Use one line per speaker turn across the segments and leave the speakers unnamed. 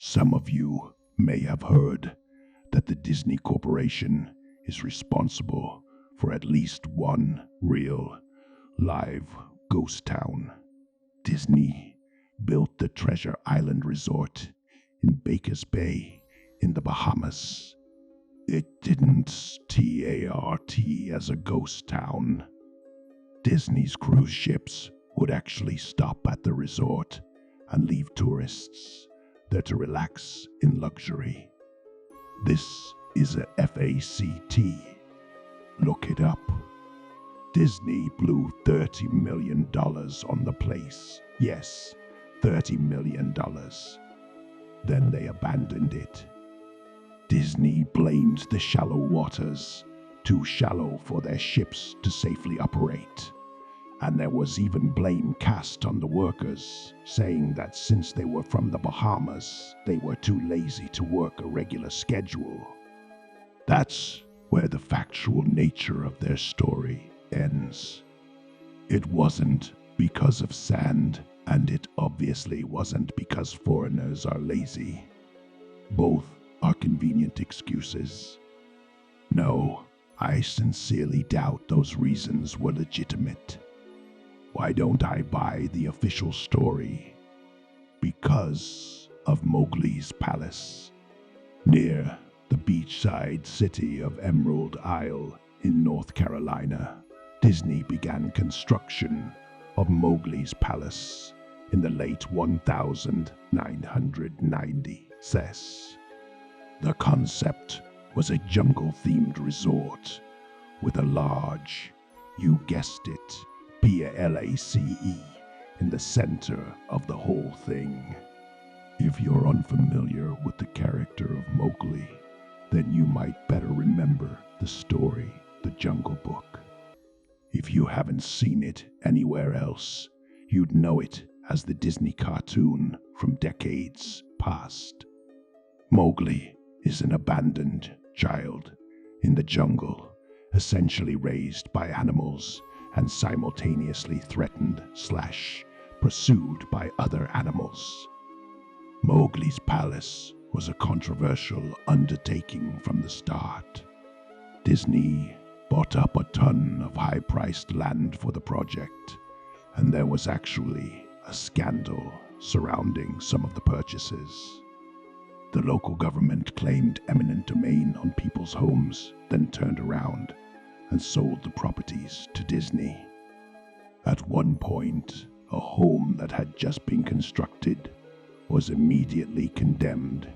Some of you may have heard that the Disney Corporation is responsible for at least one real, live ghost town. Disney built the Treasure Island Resort in Baker's Bay in the Bahamas. It didn't start as a ghost town. Disney's cruise ships would actually stop at the resort and leave tourists there to relax in luxury. This is a FACT. Look it up. Disney blew $30 million on the place. Yes, $30 million. Then they abandoned it. Disney blamed the shallow waters, too shallow for their ships to safely operate. And there was even blame cast on the workers, saying that since they were from the Bahamas, they were too lazy to work a regular schedule. That's where the factual nature of their story ends. It wasn't because of sand, and it obviously wasn't because foreigners are lazy. Both are convenient excuses. No, I sincerely doubt those reasons were legitimate. Why don't I buy the official story? Because of Mowgli's Palace. Near the beachside city of Emerald Isle in North Carolina, Disney began construction of Mowgli's Palace in the late 1990s. The concept was a jungle-themed resort with a large, you guessed it, PALACE in the center of the whole thing. If you're unfamiliar with the character of Mowgli, then you might better remember the story, The Jungle Book. If you haven't seen it anywhere else, you'd know it as the Disney cartoon from decades past. Mowgli is an abandoned child in the jungle, essentially raised by animals and simultaneously threatened/pursued by other animals. Mowgli's Palace was a controversial undertaking from the start. Disney bought up a ton of high-priced land for the project, and there was actually a scandal surrounding some of the purchases. The local government claimed eminent domain on people's homes, then turned around and sold the properties to Disney. At one point, a home that had just been constructed was immediately condemned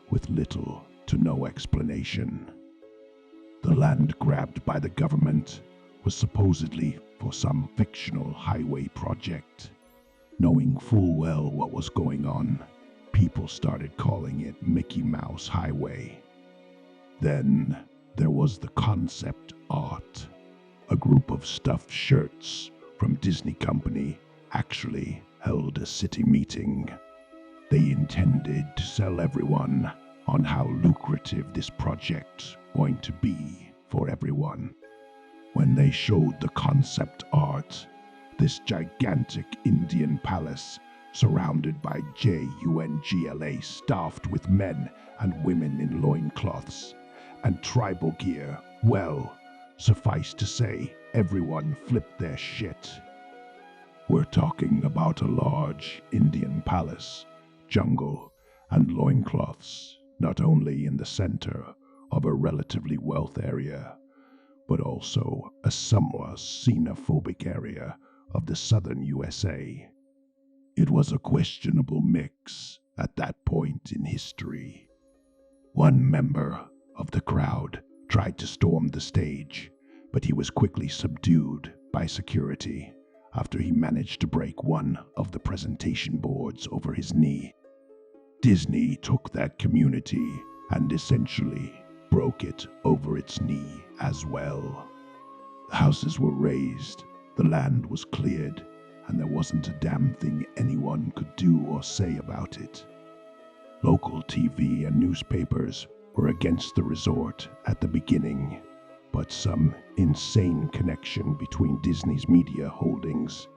with little to no explanation. The land grabbed by the government was supposedly for some fictional highway project. Knowing full well what was going on, people started calling it Mickey Mouse Highway. Then there was the concept art. A group of stuffed shirts from Disney Company actually held a city meeting. They intended to sell everyone on how lucrative this project going to be for everyone. When they showed the concept art, this gigantic Indian palace surrounded by JUNGLA staffed with men and women in loincloths and tribal gear, well, suffice to say, everyone flipped their shit. We're talking about a large Indian palace, jungle, and loincloths, not only in the center of a relatively wealthy area, but also a somewhat xenophobic area of the southern USA. It was a questionable mix at that point in history. One member of the crowd tried to storm the stage, but he was quickly subdued by security after he managed to break one of the presentation boards over his knee. Disney took that community and essentially broke it over its knee as well. The houses were razed, the land was cleared, and there wasn't a damn thing anyone could do or say about it. Local TV and newspapers were against the resort at the beginning, but some insane connection between Disney's media holdings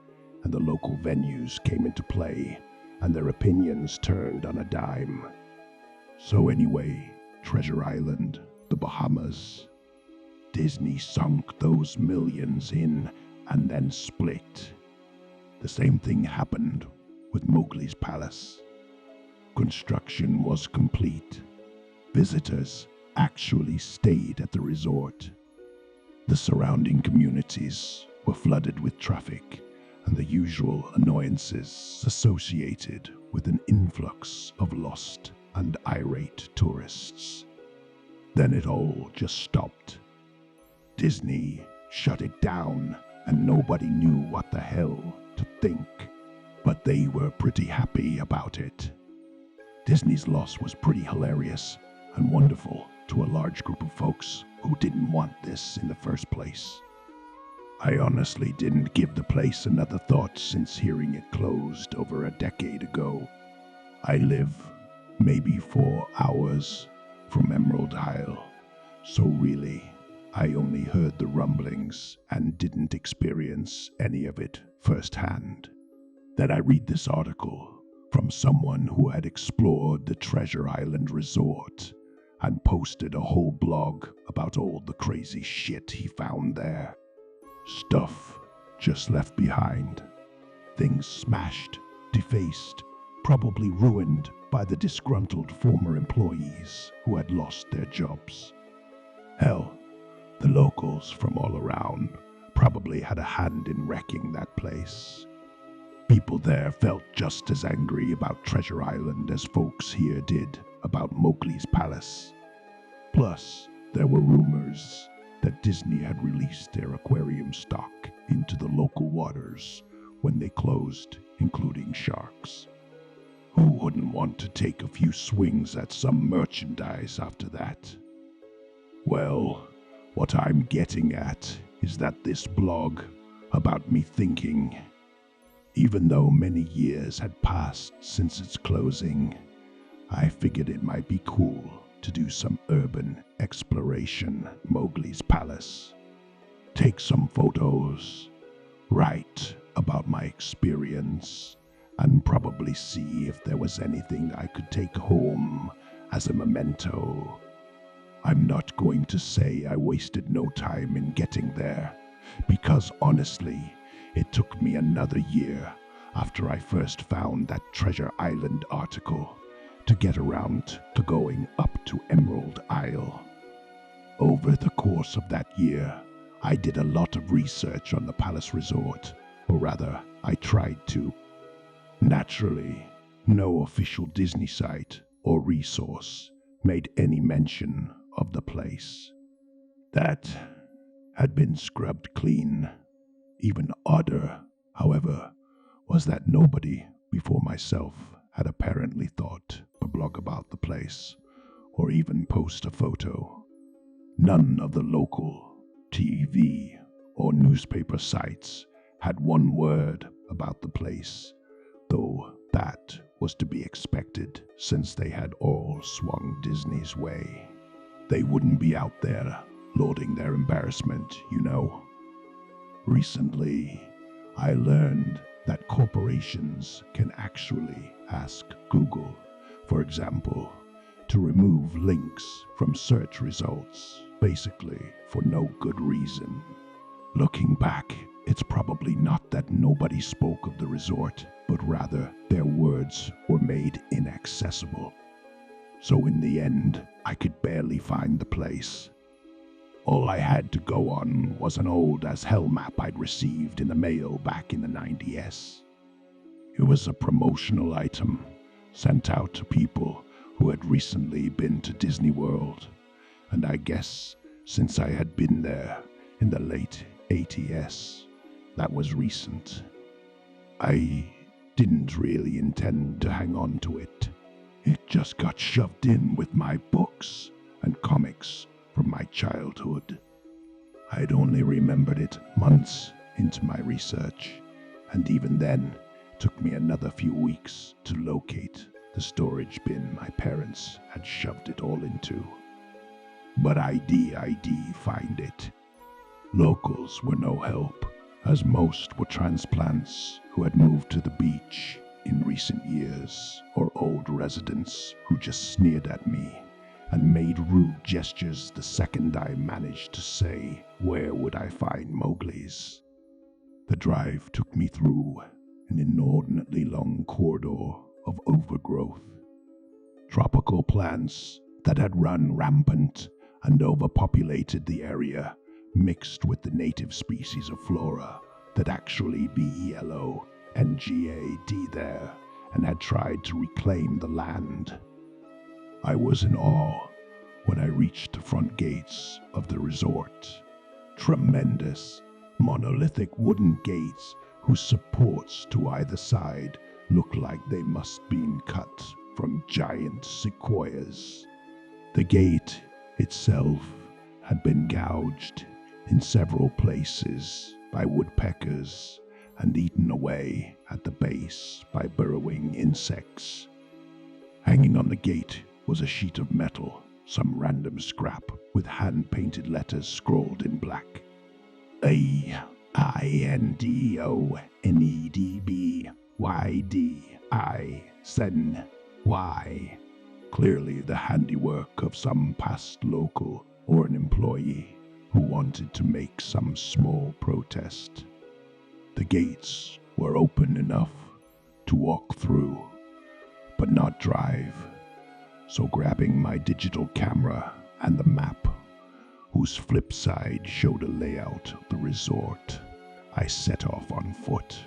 and the local venues came into play, and their opinions turned on a dime. So anyway, Treasure Island, the Bahamas. Disney sunk those millions in and then split. The same thing happened with Mowgli's Palace. Construction was complete. Visitors actually stayed at the resort. The surrounding communities were flooded with traffic and the usual annoyances associated with an influx of lost and irate tourists. Then it all just stopped. Disney shut it down and nobody knew what the hell to think, but they were pretty happy about it. Disney's loss was pretty hilarious and wonderful to a large group of folks who didn't want this in the first place. I honestly didn't give the place another thought since hearing it closed over a decade ago. I live maybe 4 hours from Emerald Isle, so really, I only heard the rumblings and didn't experience any of it firsthand. Then I read this article from someone who had explored the Treasure Island resort and posted a whole blog about all the crazy shit he found there. Stuff just left behind. Things smashed, defaced, probably ruined by the disgruntled former employees who had lost their jobs. Hell, the locals from all around probably had a hand in wrecking that place. People there felt just as angry about Treasure Island as folks here did about Mowgli's Palace. Plus, there were rumors that Disney had released their aquarium stock into the local waters when they closed, including sharks. Who wouldn't want to take a few swings at some merchandise after that? Well, what I'm getting at is that this blog about me thinking, even though many years had passed since its closing, I figured it might be cool to do some urban exploration at Mowgli's Palace. Take some photos, write about my experience, and probably see if there was anything I could take home as a memento. I'm not going to say I wasted no time in getting there, because honestly, it took me another year after I first found that Treasure Island article to get around to going up to Emerald Isle. Over the course of that year, I did a lot of research on the Palace Resort, or rather, I tried to. Naturally, no official Disney site or resource made any mention of the place. That had been scrubbed clean. Even odder, however, was that nobody before myself had apparently thought to blog about the place, or even post a photo. None of the local TV or newspaper sites had one word about the place, though that was to be expected since they had all swung Disney's way. They wouldn't be out there lauding their embarrassment, you know. Recently, I learned that corporations can actually ask Google, for example, to remove links from search results, basically for no good reason. Looking back, it's probably not that nobody spoke of the resort, but rather their words were made inaccessible. So in the end, I could barely find the place. All I had to go on was an old-as-hell map I'd received in the mail back in the 90s. It was a promotional item sent out to people who had recently been to Disney World, and I guess since I had been there in the late 80s, that was recent. I didn't really intend to hang on to it. It just got shoved in with my books and comics from my childhood. I'd only remembered it months into my research, and even then, it took me another few weeks to locate the storage bin my parents had shoved it all into. But I did find it. Locals were no help, as most were transplants who had moved to the beach in recent years, or old residents who just sneered at me and made rude gestures the second I managed to say, "Where would I find Mowgli's?" The drive took me through an inordinately long corridor of overgrowth. Tropical plants that had run rampant and overpopulated the area mixed with the native species of flora that actually BELO and GAD there and had tried to reclaim the land. I was in awe when I reached the front gates of the resort. Tremendous, monolithic wooden gates whose supports to either side looked like they must have been cut from giant sequoias. The gate itself had been gouged in several places by woodpeckers and eaten away at the base by burrowing insects. Hanging on the gate was a sheet of metal, some random scrap with hand-painted letters scrawled in black. AINDONEDBYDI-SEN-Y. Clearly the handiwork of some past local or an employee who wanted to make some small protest. The gates were open enough to walk through, but not drive. So grabbing my digital camera and the map, whose flip side showed a layout of the resort, I set off on foot.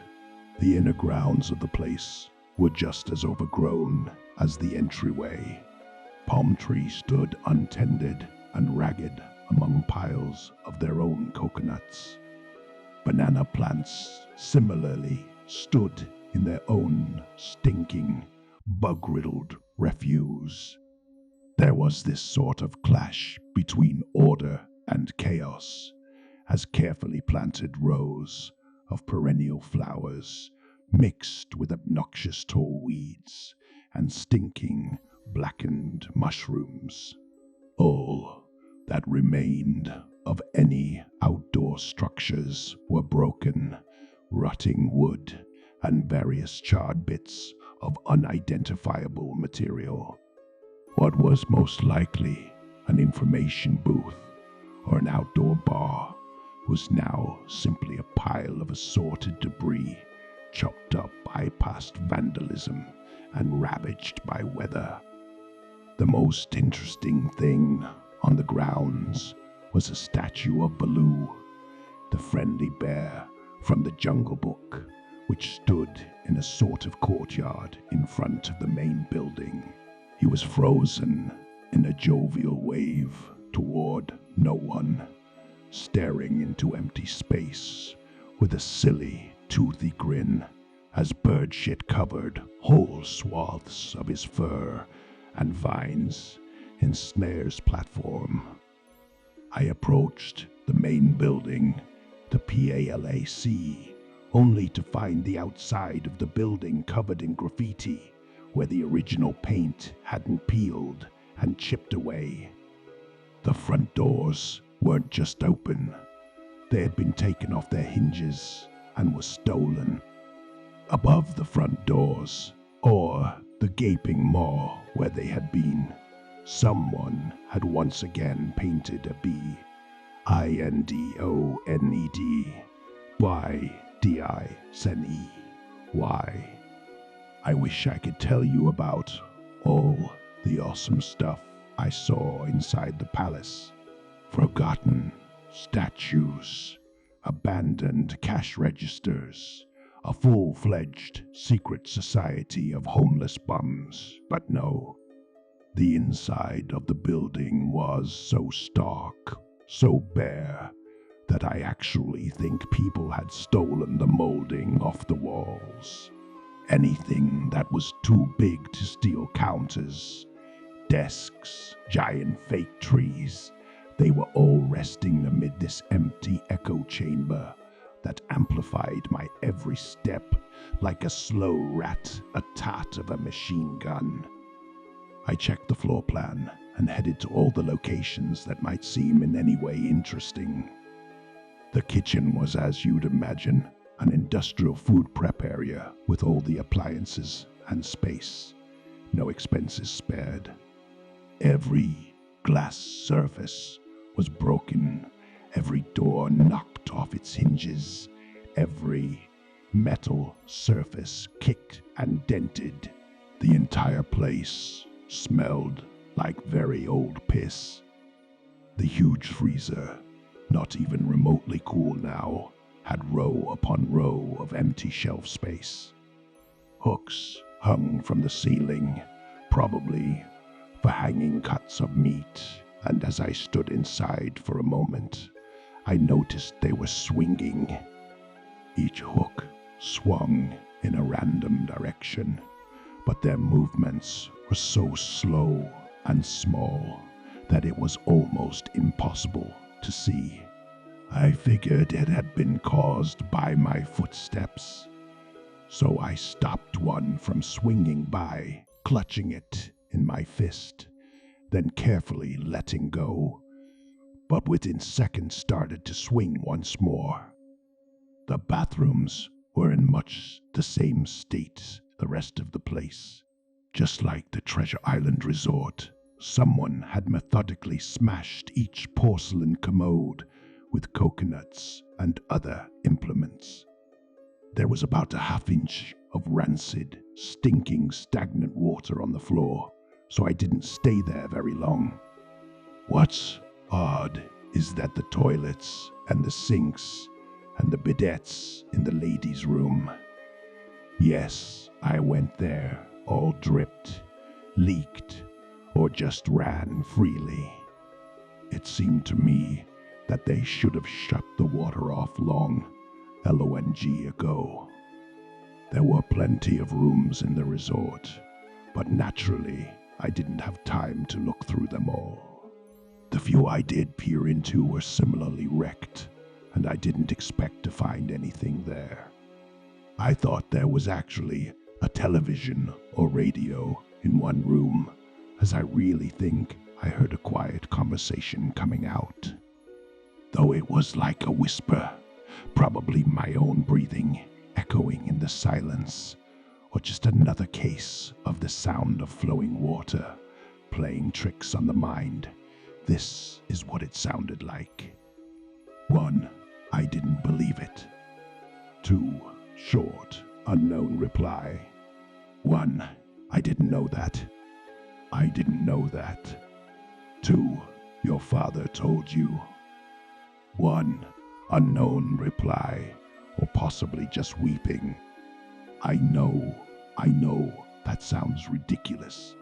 The inner grounds of the place were just as overgrown as the entryway. Palm trees stood untended and ragged among piles of their own coconuts. Banana plants similarly stood in their own stinking, bug-riddled refuse. There was this sort of clash between order and chaos, as carefully planted rows of perennial flowers mixed with obnoxious tall weeds and stinking, blackened mushrooms. All that remained of any outdoor structures were broken, rotting wood and various charred bits of unidentifiable material. What was most likely an information booth or an outdoor bar was now simply a pile of assorted debris, chopped up by past vandalism and ravaged by weather. The most interesting thing on the grounds was a statue of Baloo, the friendly bear from the Jungle Book, which stood in a sort of courtyard in front of the main building. He was frozen in a jovial wave toward no one, staring into empty space with a silly, toothy grin as bird shit covered whole swaths of his fur and vines ensnares platform. I approached the main building, the PALAC, only to find the outside of the building covered in graffiti where the original paint hadn't peeled and chipped away. The front doors weren't just open, they had been taken off their hinges and were stolen. Above the front doors, or the gaping maw where they had been, someone had once again painted a BINDONEDYDI-SEN-Y. I wish I could tell you about all the awesome stuff I saw inside the palace. Forgotten statues, abandoned cash registers, a full-fledged secret society of homeless bums, but no. The inside of the building was so stark, so bare, that I actually think people had stolen the molding off the walls. Anything that was too big to steal counters, desks, giant fake trees, they were all resting amid this empty echo chamber that amplified my every step like a slow rat-a-tat of a machine gun. I checked the floor plan and headed to all the locations that might seem in any way interesting. The kitchen was as you'd imagine, an industrial food prep area with all the appliances and space, no expenses spared. Every glass surface was broken, every door knocked off its hinges, every metal surface kicked and dented. The entire place smelled like very old piss. The huge freezer, not even remotely cool now, had row upon row of empty shelf space. Hooks hung from the ceiling, probably for hanging cuts of meat, and as I stood inside for a moment, I noticed they were swinging. Each hook swung in a random direction, but their movements were so slow and small that it was almost impossible to see. I figured it had been caused by my footsteps, so I stopped one from swinging by, clutching it in my fist, then carefully letting go, but within seconds started to swing once more. The bathrooms were in much the same state the rest of the place. Just like the Treasure Island Resort, someone had methodically smashed each porcelain commode with coconuts and other implements. There was about a half-inch of rancid, stinking, stagnant water on the floor, so I didn't stay there very long. What's odd is that the toilets and the sinks and the bidets in the ladies' room. Yes, I went there, all dripped, leaked, or just ran freely. It seemed to me that they should have shut the water off long ago. There were plenty of rooms in the resort, but naturally, I didn't have time to look through them all. The few I did peer into were similarly wrecked, and I didn't expect to find anything there. I thought there was actually a television or radio in one room, as I really think I heard a quiet conversation coming out. Though it was like a whisper, probably my own breathing echoing in the silence, or just another case of the sound of flowing water playing tricks on the mind. This is what it sounded like. 1. I didn't believe it. 2. Short, unknown reply. 1. I didn't know that. I didn't know that. 2. Your father told you. 1. Unknown reply, or possibly just weeping. I know, that sounds ridiculous.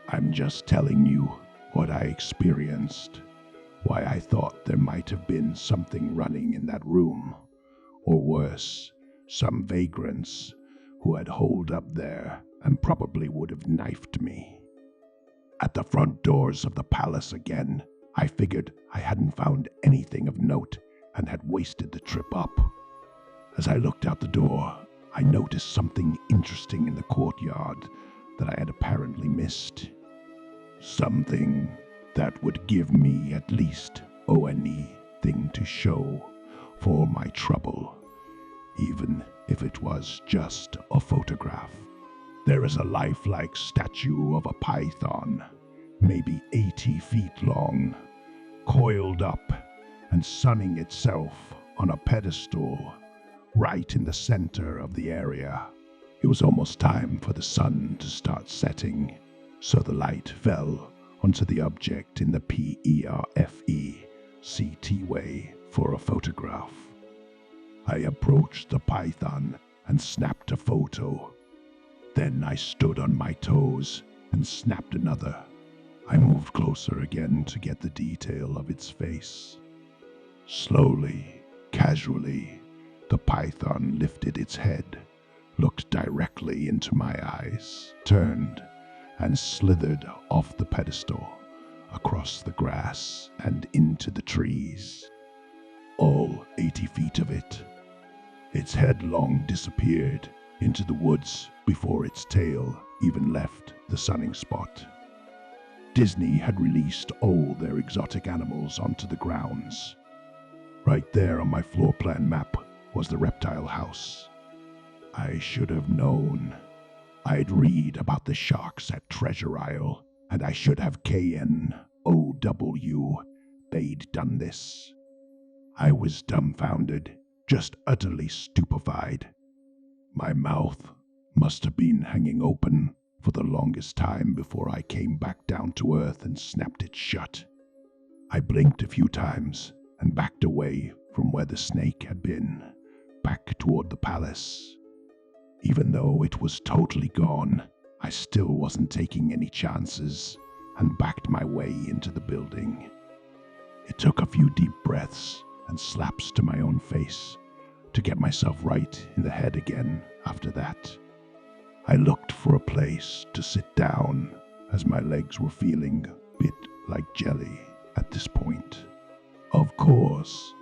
I'm just telling you what I experienced, why I thought there might have been something running in that room, or worse, some vagrants who had holed up there and probably would have knifed me. At the front doors of the palace again, I figured I hadn't found anything of note and had wasted the trip up. As I looked out the door, I noticed something interesting in the courtyard that I had apparently missed. Something that would give me at least anything to show for my trouble, even if it was just a photograph. There is a lifelike statue of a python, maybe 80 feet long, coiled up and sunning itself on a pedestal right in the center of the area. It was almost time for the sun to start setting, so the light fell onto the object in the PERFECT way for a photograph. I approached the python and snapped a photo. Then I stood on my toes and snapped another. I moved closer again to get the detail of its face. Slowly, casually, the python lifted its head, looked directly into my eyes, turned, and slithered off the pedestal, across the grass and into the trees. All 80 feet of it. Its head long disappeared into the woods before its tail even left the sunning spot. Disney had released all their exotic animals onto the grounds. Right there on my floor plan map was the reptile house. I should have known. I'd read about the sharks at Treasure Isle, and I should have KNOW they'd done this. I was dumbfounded, just utterly stupefied. My mouth must have been hanging open for the longest time before I came back down to earth and snapped it shut. I blinked a few times and backed away from where the snake had been, back toward the palace. Even though it was totally gone, I still wasn't taking any chances and backed my way into the building. It took a few deep breaths and slaps to my own face to get myself right in the head again after that. I looked for a place to sit down as my legs were feeling a bit like jelly at this point. Of course,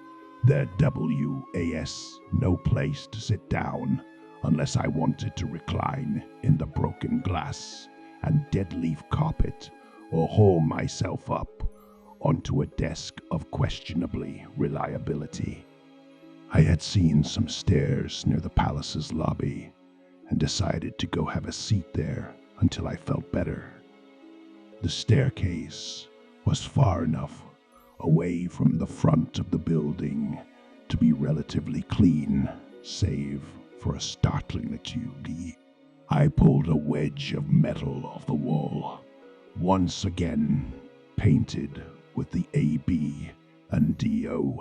there was no place to sit down unless I wanted to recline in the broken glass and dead leaf carpet or haul myself up onto a desk of questionably reliability. I had seen some stairs near the palace's lobby and decided to go have a seat there until I felt better. The staircase was far enough away from the front of the building to be relatively clean, save for a startlingly. I pulled a wedge of metal off the wall, once again painted with the AB and DO,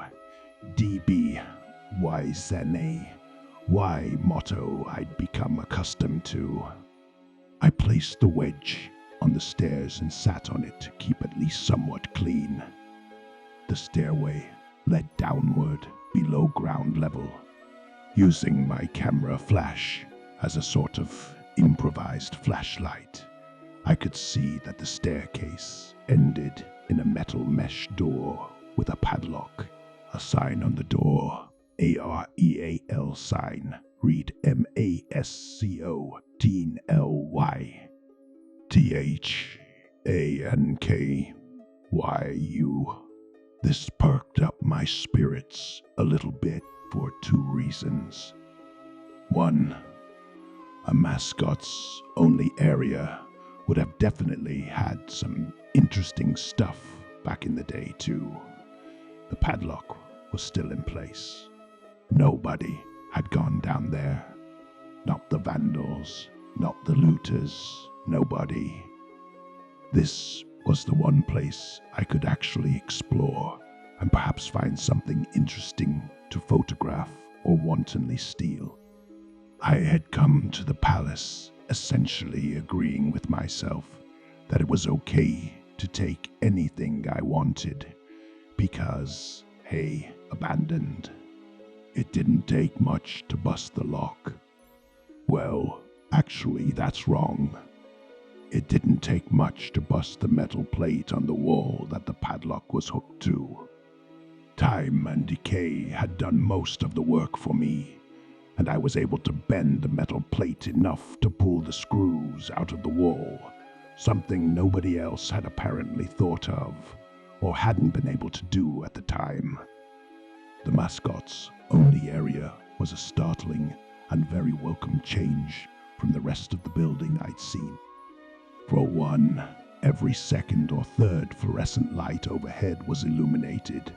DB, Y Sene, Y motto I'd become accustomed to. I placed the wedge on the stairs and sat on it to keep at least somewhat clean. The stairway led downward below ground level, using my camera flash as a sort of improvised flashlight. I could see that the staircase ended in a metal mesh door with a padlock. A sign on the door, AREAL sign, read MASCO TNLY THANKYU. This perked up my spirits a little bit for two reasons. One, a mascot's only area would have definitely had some interesting stuff back in the day too. The padlock was still in place. Nobody had gone down there. Not the vandals, not the looters, nobody. This was the one place I could actually explore and perhaps find something interesting to photograph or wantonly steal. I had come to the palace essentially agreeing with myself that it was okay to take anything I wanted because, hey, abandoned. It didn't take much to bust the lock. Well, actually, that's wrong. It didn't take much to bust the metal plate on the wall that the padlock was hooked to. Time and decay had done most of the work for me, and I was able to bend the metal plate enough to pull the screws out of the wall, something nobody else had apparently thought of, or hadn't been able to do at the time. The mascot's only area was a startling and very welcome change from the rest of the building I'd seen. For one, every second or third fluorescent light overhead was illuminated,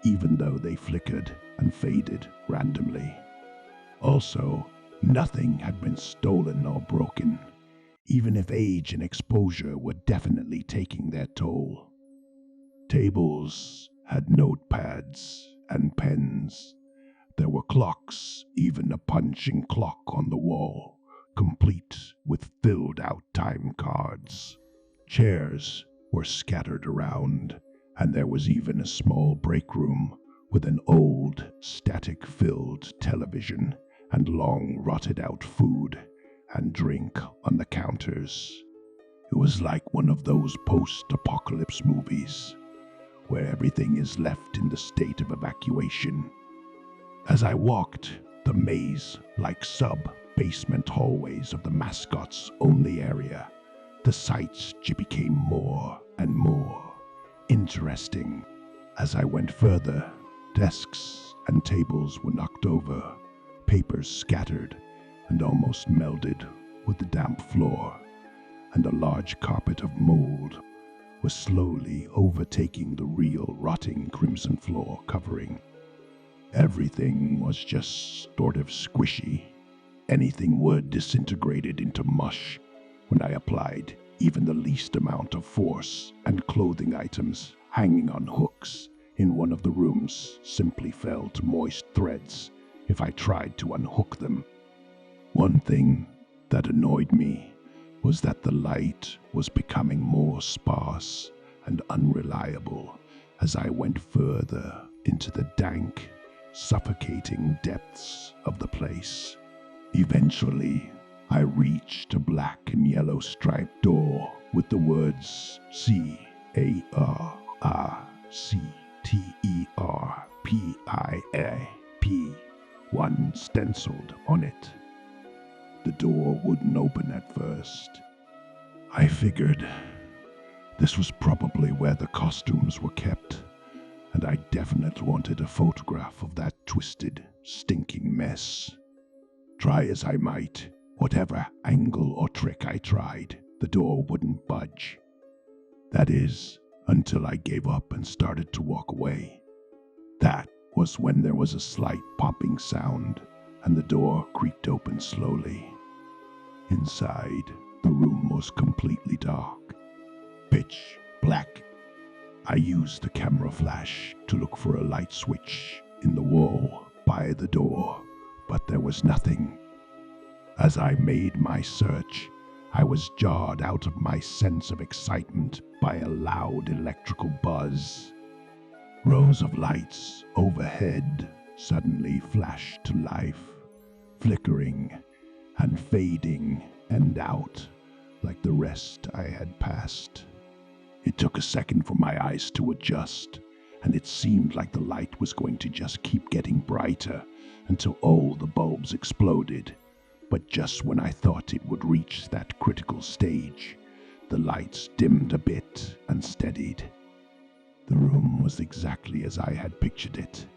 even though they flickered and faded randomly. Also, nothing had been stolen or broken, even if age and exposure were definitely taking their toll. Tables had notepads and pens. There were clocks, even a punching clock on the wall, complete with filled-out time cards. Chairs were scattered around, and there was even a small break room with an old, static-filled television and long rotted-out food and drink on the counters. It was like one of those post-apocalypse movies, where everything is left in the state of evacuation. As I walked the maze-like sub-basement hallways of the mascot's only area, the sights became more and more interesting. As I went further, desks and tables were knocked knocked over, papers scattered and almost melded with the damp floor, and a large carpet of mold was slowly overtaking the real rotting crimson floor covering. Everything was just sort of squishy. Anything wood disintegrated into mush when I applied even the least amount of force, and clothing items hanging on hooks in one of the rooms simply fell to moist threads if I tried to unhook them. One thing that annoyed me was that the light was becoming more sparse and unreliable as I went further into the dank, suffocating depths of the place. Eventually, I reached a black and yellow striped door with the words CARCTERPIAP1 stenciled on it. The door wouldn't open at first. I figured this was probably where the costumes were kept, and I definitely wanted a photograph of that twisted, stinking mess. Try as I might, whatever angle or trick I tried, the door wouldn't budge. That is, until I gave up and started to walk away. That was when there was a slight popping sound, and the door creaked open slowly. Inside, the room was completely dark, pitch black. I used the camera flash to look for a light switch in the wall by the door, but there was nothing. As I made my search, I was jarred out of my sense of excitement by a loud electrical buzz. Rows of lights overhead suddenly flashed to life, flickering and fading and out like the rest I had passed. It took a second for my eyes to adjust, and it seemed like the light was going to just keep getting brighter until all the bulbs exploded. But just when I thought it would reach that critical stage, the lights dimmed a bit and steadied. The room was exactly as I had pictured it.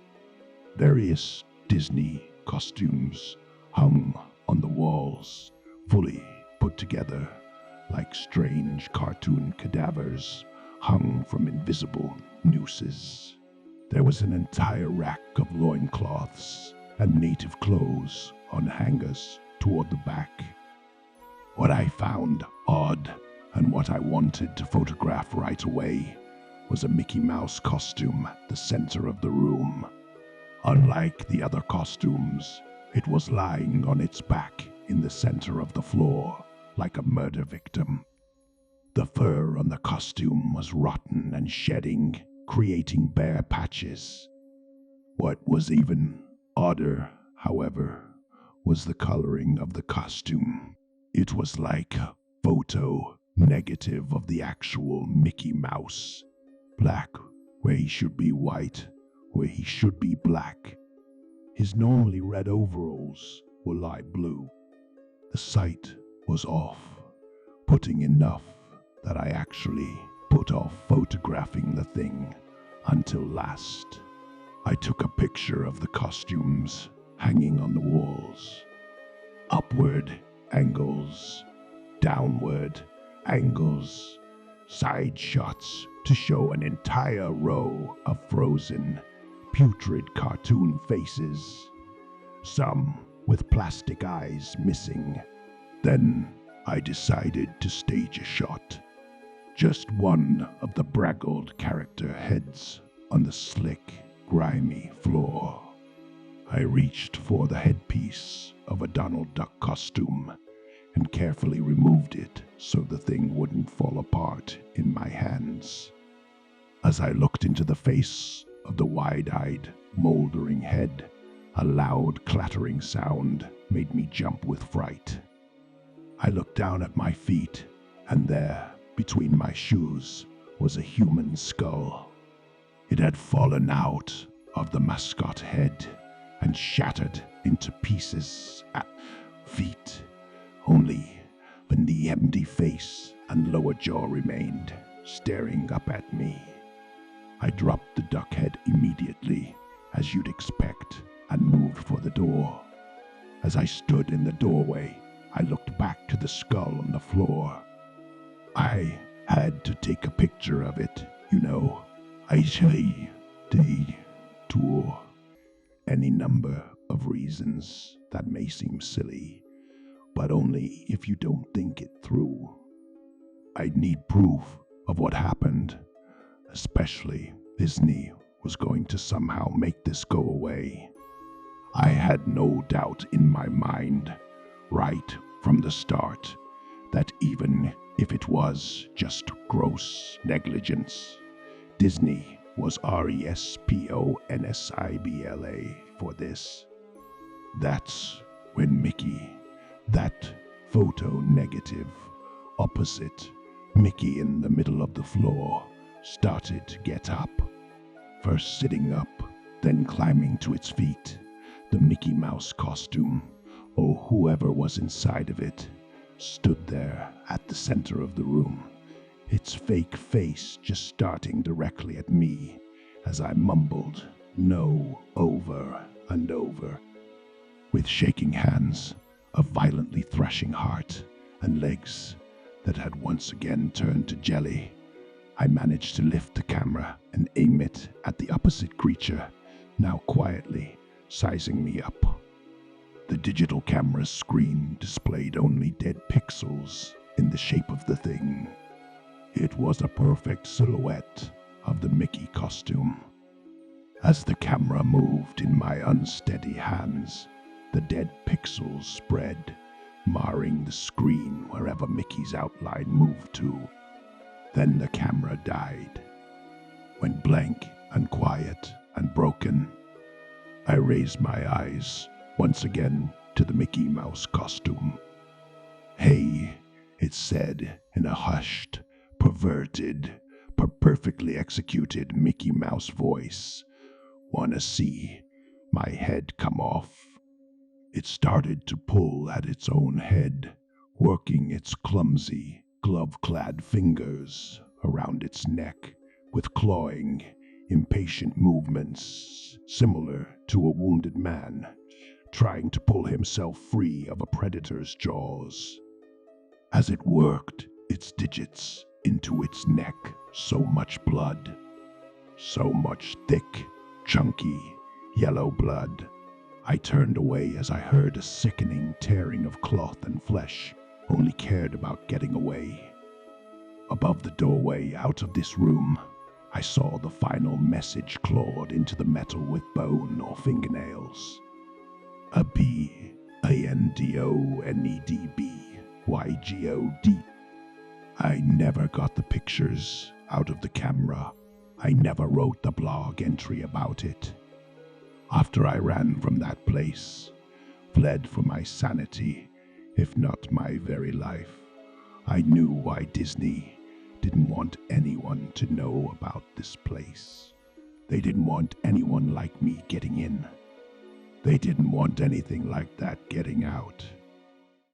Various Disney costumes hung on the walls, fully put together, like strange cartoon cadavers hung from invisible nooses. There was an entire rack of loincloths and native clothes on hangers toward the back. What I found odd, and what I wanted to photograph right away, was a Mickey Mouse costume at the center of the room. Unlike the other costumes, it was lying on its back in the center of the floor, like a murder victim. The fur on the costume was rotten and shedding, creating bare patches. What was even odder, however, was the coloring of the costume. It was like a photo negative of the actual Mickey Mouse. Black where he should be white, where he should be black. His normally red overalls were light blue. The sight was off, putting enough that I actually put off photographing the thing until last. I took a picture of the costumes hanging on the walls. Upward angles, downward angles, side shots to show an entire row of frozen, putrid cartoon faces, some with plastic eyes missing. Then I decided to stage a shot. Just one of the braggled character heads on the slick, grimy floor. I reached for the headpiece of a Donald Duck costume and carefully removed it so the thing wouldn't fall apart in my hands. As I looked into the face of the wide-eyed, moldering head, a loud clattering sound made me jump with fright. I looked down at my feet, and there, between my shoes, was a human skull. It had fallen out of the mascot head and shattered into pieces at feet. Only the empty face and lower jaw remained, staring up at me. I dropped the duck head immediately, as you'd expect, and moved for the door. As I stood in the doorway, I looked back to the skull on the floor. I had to take a picture of it, you know. I say, tour. Any number of reasons that may seem silly, but only if you don't think it through. I need proof of what happened, especially Disney was going to somehow make this go away. I had no doubt in my mind, right from the start, that even if it was just gross negligence, Disney was RESPONSIBLA for this. That's when Mickey, that photo negative, opposite Mickey in the middle of the floor, started to get up. First sitting up, then climbing to its feet. The Mickey Mouse costume, or whoever was inside of it, stood there at the center of the room, its fake face just starting directly at me as I mumbled no over and over. With shaking hands, a violently thrashing heart, and legs that had once again turned to jelly, I managed to lift the camera and aim it at the opposite creature, now quietly sizing me up. The digital camera's screen displayed only dead pixels in the shape of the thing. It was a perfect silhouette of the Mickey costume. As the camera moved in my unsteady hands, the dead pixels spread, marring the screen wherever Mickey's outline moved to. Then the camera died, went blank and quiet and broken. I raised my eyes once again to the Mickey Mouse costume. "Hey," it said in a hushed, perverted, perfectly executed Mickey Mouse voice. "Wanna see my head come off?" It started to pull at its own head, working its clumsy, glove-clad fingers around its neck with clawing, impatient movements similar to a wounded man trying to pull himself free of a predator's jaws. As it worked its digits into its neck, so much blood, so much thick, chunky, yellow blood. I turned away as I heard a sickening tearing of cloth and flesh, only cared about getting away. Above the doorway out of this room, I saw the final message clawed into the metal with bone or fingernails. A BANDONEDBYGOD. I never got the pictures out of the camera. I never wrote the blog entry about it. After I ran from that place, fled for my sanity, if not my very life, I knew why Disney didn't want anyone to know about this place. They didn't want anyone like me getting in. They didn't want anything like that getting out.